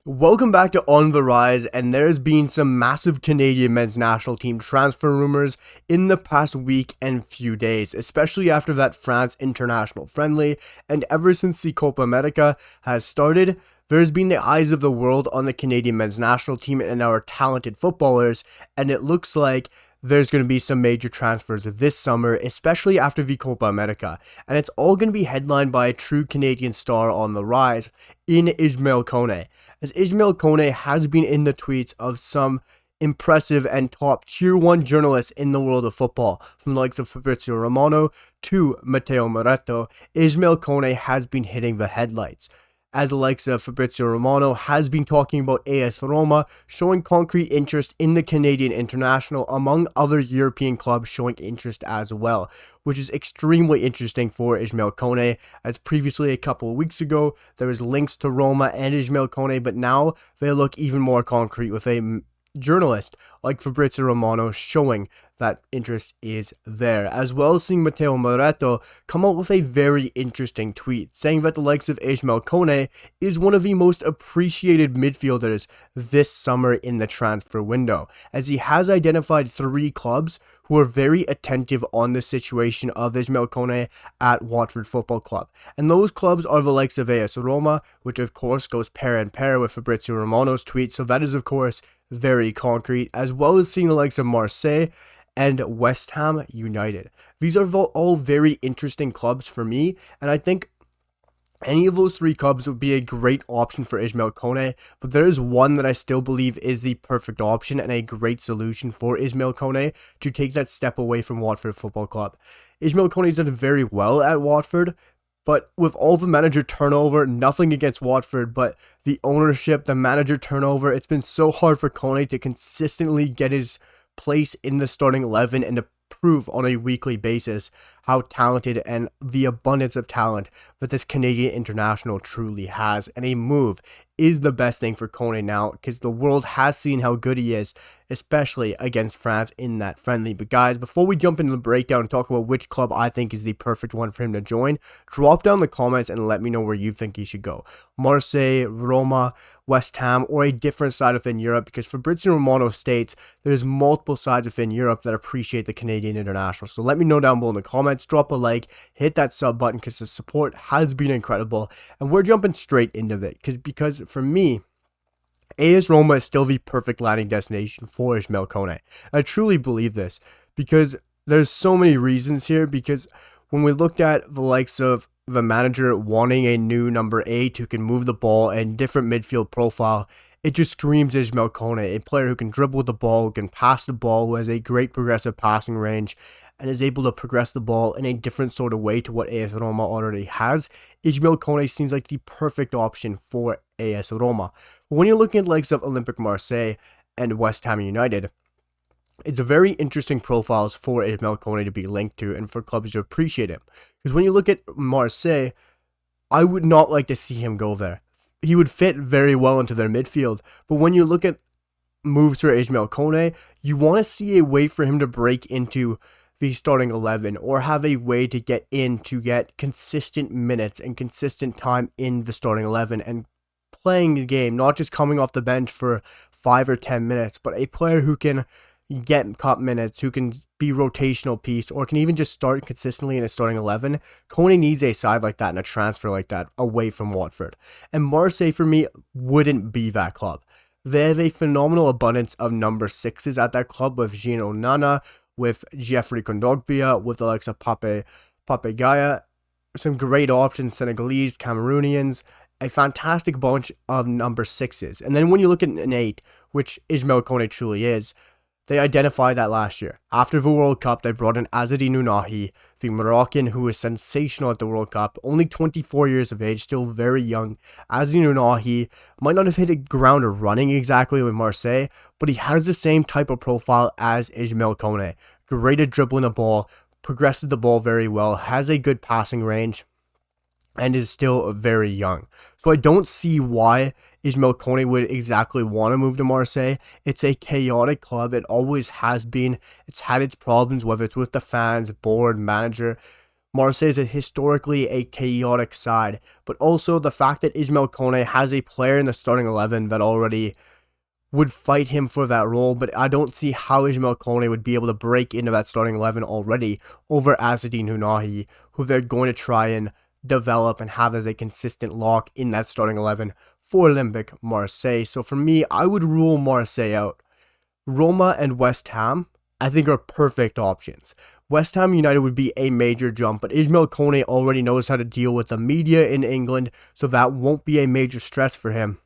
Welcome back to On the Rise, and there's been some massive Canadian men's national team transfer rumors in the past week and few days, especially after that France international friendly, and ever since the Copa America has started, there's been the eyes of the world on the Canadian men's national team and our talented footballers, and it looks like there's going to be some major transfers this summer, especially after the Copa America, and it's all going to be headlined by a true Canadian star on the rise in Ismael Kone, as Ismael Kone has been in the tweets of some impressive and top tier 1 journalists in the world of football, from the likes of Fabrizio Romano to Matteo Moretto. Ismael Kone has been hitting the headlights, as the likes of Fabrizio Romano has been talking about AS Roma showing concrete interest in the Canadian international, among other European clubs showing interest as well, which is extremely interesting for Ismael Kone, as previously a couple of weeks ago there was links to Roma and Ismael Kone, but now they look even more concrete with a journalist like Fabrizio Romano showing that interest is there, as well as seeing Matteo Moretto come out with a very interesting tweet saying that the likes of Ismael Kone is one of the most appreciated midfielders this summer in the transfer window, as he has identified 3 clubs who are very attentive on the situation of Ismael Kone at Watford Football Club. And those clubs are the likes of AS Roma, which of course goes pair in pair with Fabrizio Romano's tweet, so that is of course very concrete, as well as seeing the likes of Marseille and West Ham United. These are all very interesting clubs for me, and I think any of those 3 clubs would be a great option for Ismael Kone, but there is one that I still believe is the perfect option and a great solution for Ismael Kone to take that step away from Watford Football Club. Ismael Kone's done very well at Watford, but with all the manager turnover, nothing against Watford, but the ownership, the manager turnover, it's been so hard for Kone to consistently get his place in the starting 11 and to prove on a weekly basis how talented and the abundance of talent that this Canadian international truly has. And a move is the best thing for Kone now, because the world has seen how good he is, especially against France in that friendly. But guys, before we jump into the breakdown and talk about which club I think is the perfect one for him to join, drop down the comments and let me know where you think he should go. Marseille, Roma, West Ham, or a different side within Europe, because Fabrizio Romano states there's multiple sides within Europe that appreciate the Canadian international. So let me know down below in the comments, drop a like, hit that sub button, because the support has been incredible, and we're jumping straight into it, because for me, AS Roma is still the perfect landing destination for Ismael Kone. I truly believe this, because there's so many reasons here, because when we look at the likes of the manager wanting a new number 8 who can move the ball and different midfield profile, it just screams Ismael Kone, a player who can dribble the ball, who can pass the ball, who has a great progressive passing range, and is able to progress the ball in a different sort of way to what AS Roma already has. Ismael Kone seems like the perfect option for AS Roma. But when you're looking at likes of Olympique Marseille and West Ham United, it's a very interesting profiles for Ismael Kone to be linked to and for clubs to appreciate him. Because when you look at Marseille, I would not like to see him go there. He would fit very well into their midfield. But when you look at moves for Ismael Kone, you want to see a way for him to break into the starting 11, or have a way to get in to get consistent minutes and consistent time in the starting 11 and playing the game, not just coming off the bench for 5 or 10 minutes, but a player who can get cup minutes, who can be rotational piece, or can even just start consistently in a starting 11. Kone needs a side like that and a transfer like that away from Watford. And Marseille, for me, wouldn't be that club. They have a phenomenal abundance of number 6s at that club, with Jean Onana, with Jeffrey Kondogbia, with the likes of Pape Gaya, some great options, Senegalese, Cameroonians, a fantastic bunch of number 6s. And then when you look at an 8, which Ismael Kone truly is, they identified that last year. After the World Cup, they brought in Azzedine Ounahi, the Moroccan who was sensational at the World Cup, only 24 years of age, still very young. Azzedine Ounahi might not have hit a ground running exactly with Marseille, but he has the same type of profile as Ismael Kone. Great at dribbling the ball, progresses the ball very well, has a good passing range, and is still very young. So I don't see why Ismael Kone would exactly want to move to Marseille. It's a chaotic club. It always has been. It's had its problems, whether it's with the fans, board, manager. Marseille is historically a chaotic side, but also the fact that Ismael Kone has a player in the starting 11 that already would fight him for that role, but I don't see how Ismael Kone would be able to break into that starting 11 already over Azzedine Ounahi, who they're going to try and develop and have as a consistent lock in that starting 11 for Olympique Marseille. So for me, I would rule Marseille out. Roma and West Ham, I think, are perfect options. West Ham United would be a major jump, but Ismael Kone already knows how to deal with the media in England, so that won't be a major stress for him.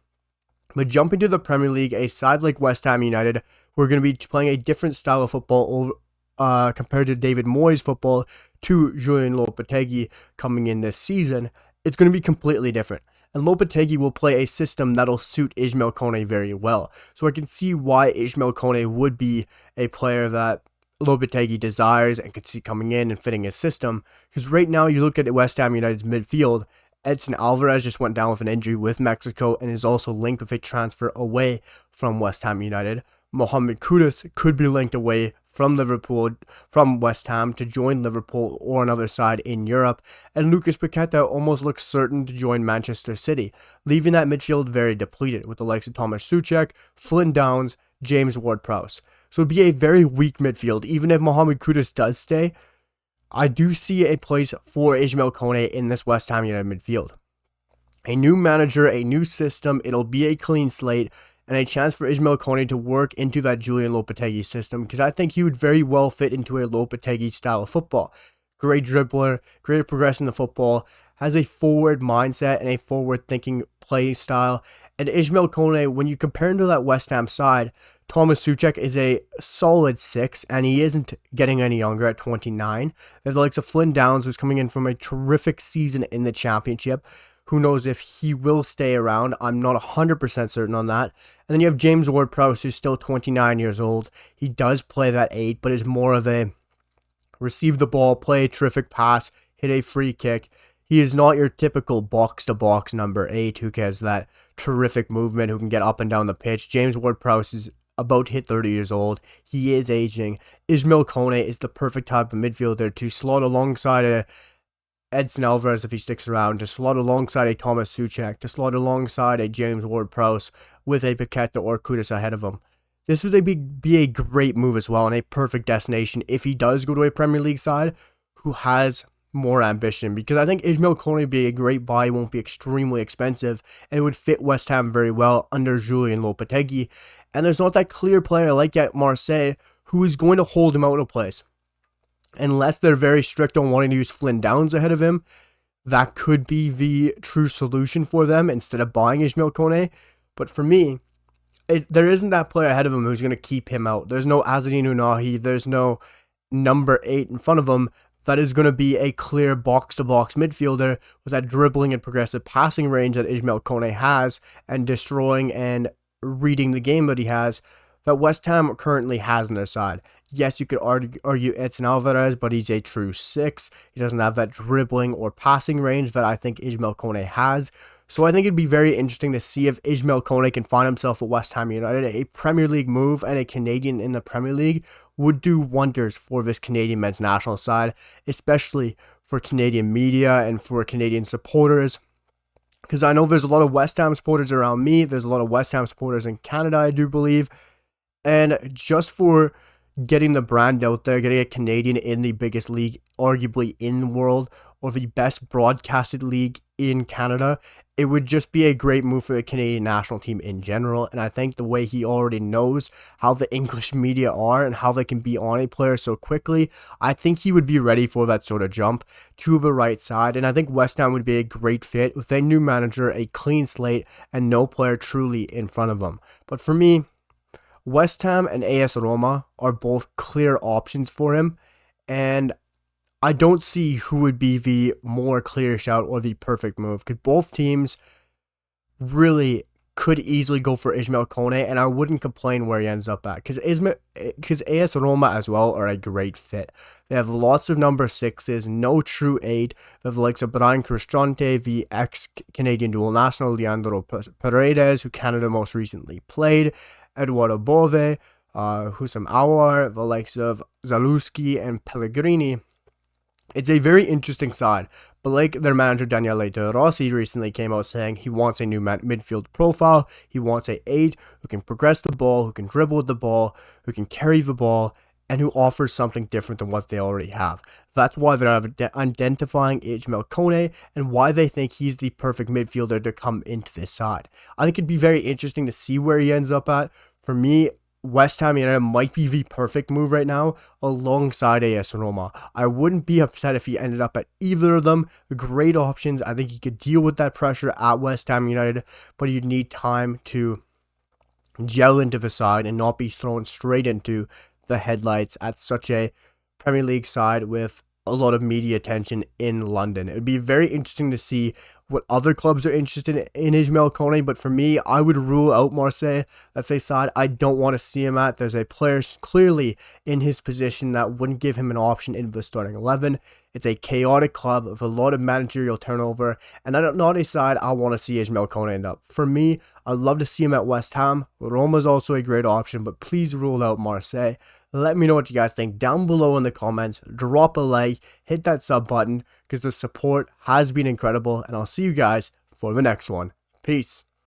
But jumping to the Premier League, a side like West Ham United, we're going to be playing a different style of football compared to David Moyes' football to Julian Lopetegui coming in this season. It's going to be completely different. And Lopetegui will play a system that'll suit Ismael Kone very well. So I can see why Ismael Kone would be a player that Lopetegui desires and could see coming in and fitting his system. Because right now you look at West Ham United's midfield, Edson Alvarez just went down with an injury with Mexico and is also linked with a transfer away from West Ham United. Mohamed Kudus could be linked away from West Ham to join Liverpool or another side in Europe. And Lucas Paqueta almost looks certain to join Manchester City, leaving that midfield very depleted with the likes of Thomas Souček, Flynn Downs, James Ward-Prowse. So it'd be a very weak midfield. Even if Mohamed Kudus does stay, I do see a place for Ismael Kone in this West Ham United midfield. A new manager, a new system, it'll be a clean slate, and a chance for Ismael Kone to work into that Julian Lopetegui system, because I think he would very well fit into a Lopetegui style of football. Great dribbler, great at progressing the football, has a forward mindset and a forward thinking play style. And Ismael Kone, when you compare him to that West Ham side, Thomas Souček is a solid 6, and he isn't getting any younger at 29. There's the likes of Flynn Downs, who's coming in from a terrific season in the Championship. Who knows if he will stay around? I'm not 100% certain on that. And then you have James Ward-Prowse, who's still 29 years old. He does play that 8, but is more of a receive the ball, play a terrific pass, hit a free kick. He is not your typical box-to-box number 8 who has that terrific movement, who can get up and down the pitch. James Ward-Prowse is about to hit 30 years old. He is aging. Ismael Kone is the perfect type of midfielder to slot alongside a Edson Alvarez if he sticks around, to slot alongside a Thomas Souček, to slot alongside a James Ward-Prowse with a Paqueta or Kudus ahead of him. This would be a great move as well, and a perfect destination if he does go to a Premier League side who has more ambition, because I think Ismael Kone would be a great buy, won't be extremely expensive, and it would fit West Ham very well under Julian Lopetegui. And there's not that clear player like at Marseille who is going to hold him out of place. Unless they're very strict on wanting to use Flynn Downs ahead of him, that could be the true solution for them instead of buying Ismael Kone. But for me, there isn't that player ahead of him who's going to keep him out. There's no Azzedine Ounahi, there's no number 8 in front of him that is going to be a clear box-to-box midfielder with that dribbling and progressive passing range that Ismael Kone has, and destroying and reading the game that he has, that West Ham currently has on their side. Yes, you could argue Edson Alvarez, but he's a true 6. He doesn't have that dribbling or passing range that I think Ismael Kone has. So I think it'd be very interesting to see if Ismael Kone can find himself at West Ham United. A Premier League move and a Canadian in the Premier League would do wonders for this Canadian men's national side, especially for Canadian media and for Canadian supporters. Because I know there's a lot of West Ham supporters around me. There's a lot of West Ham supporters in Canada, I do believe. And just for getting the brand out there, getting a Canadian in the biggest league, arguably in the world, or the best broadcasted league in Canada, it would just be a great move for the Canadian national team in general. And I think the way he already knows how the English media are and how they can be on a player so quickly, I think he would be ready for that sort of jump to the right side. And I think West Ham would be a great fit with a new manager, a clean slate, and no player truly in front of him. But for me, West Ham and AS Roma are both clear options for him, and I don't see who would be the more clear shout or the perfect move, because both teams really could easily go for Ismael Kone, and I wouldn't complain where he ends up at, because AS Roma as well are a great fit. They have lots of number 6s, no true 8. They have the likes of Brian Cristante, the ex-Canadian dual national, Leandro Paredes, who Canada most recently played, Eduardo Bove, Husam Awar, the likes of Zalewski and Pellegrini. It's a very interesting side, but like their manager Daniele De Rossi recently came out saying he wants a new midfield profile. He wants a 8 who can progress the ball, who can dribble with the ball, who can carry the ball, and who offers something different than what they already have. That's why they're identifying Ismael Kone and why they think he's the perfect midfielder to come into this side. I think it'd be very interesting to see where he ends up at. For me, West Ham United might be the perfect move right now alongside AS Roma. I wouldn't be upset if he ended up at either of them. Great options. I think he could deal with that pressure at West Ham United, but you'd need time to gel into the side and not be thrown straight into the headlights at such a Premier League side with a lot of media attention in London. It would be very interesting to see what other clubs are interested in Ismael Kone, but for me, I would rule out Marseille. That's a side I don't want to see him at. There's a player clearly in his position that wouldn't give him an option in the starting 11. It's a chaotic club with a lot of managerial turnover, and not a side I want to see Ismael Kone end up. For me, I'd love to see him at West Ham. Roma's also a great option, but please rule out Marseille. Let me know what you guys think down below in the comments. Drop a like, hit that sub button, because the support has been incredible, and I'll see you guys for the next one. Peace.